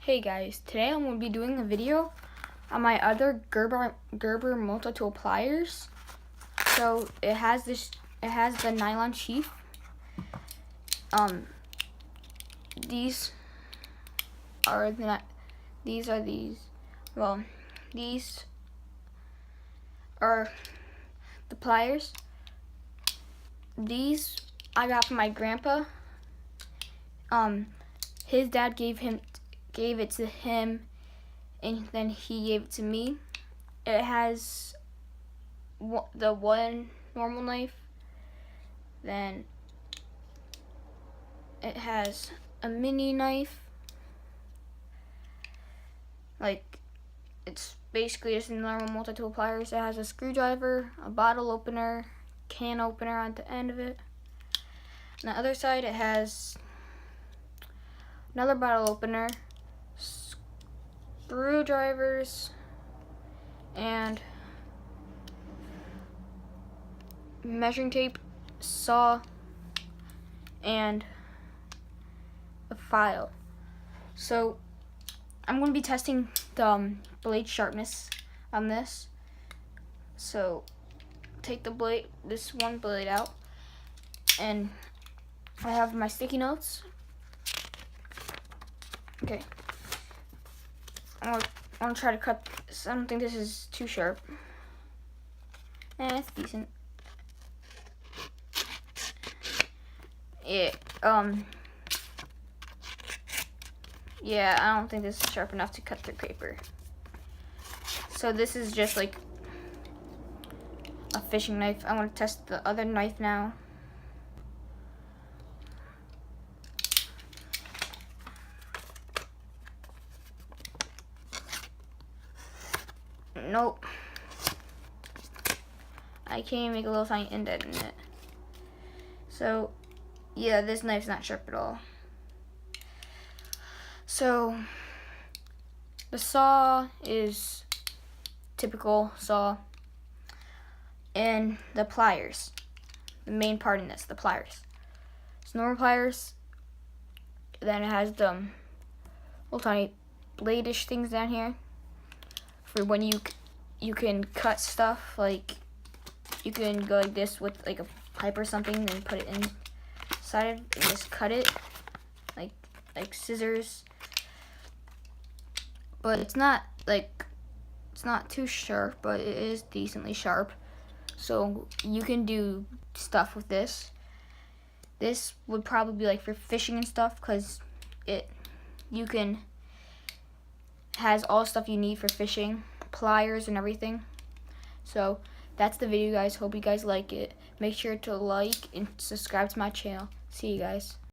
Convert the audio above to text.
Hey guys, today I'm going to be doing a video on my other Gerber multi-tool pliers. So it has the nylon sheath. These are these are the pliers. These I got from my grandpa. His dad gave it to him, and then he gave it to me. It has the one normal knife, then it has a mini knife. Like, it's basically just a normal multi-tool pliers. It has a screwdriver, a bottle opener, can opener on the end of it. On the other side, it has another bottle opener, screwdrivers, and measuring tape, saw, and a file. So I'm going to be testing the blade sharpness on this. So take this one blade out, and I have my sticky notes. Okay, I want to try to cut this. I don't think this is too sharp. It's decent. Yeah, I don't think this is sharp enough to cut through paper. So this is just like a fishing knife. I want to test the other knife now. Nope. I can't even make a little tiny indent in it. So, yeah, this knife's not sharp at all. So, the saw is typical saw. And the pliers, the main part in this, the pliers. It's normal pliers. Then it has the little tiny blade-ish things down here for when you can cut stuff. Like, you can go like this with like a pipe or something, then put it inside and just cut it like scissors. But it's not too sharp, but it is decently sharp. So you can do stuff with this. This would probably be like for fishing and stuff, because has all the stuff you need for fishing, pliers and everything. So that's the video, guys. Hope you guys like it. Make sure to like and subscribe to my channel. See you guys.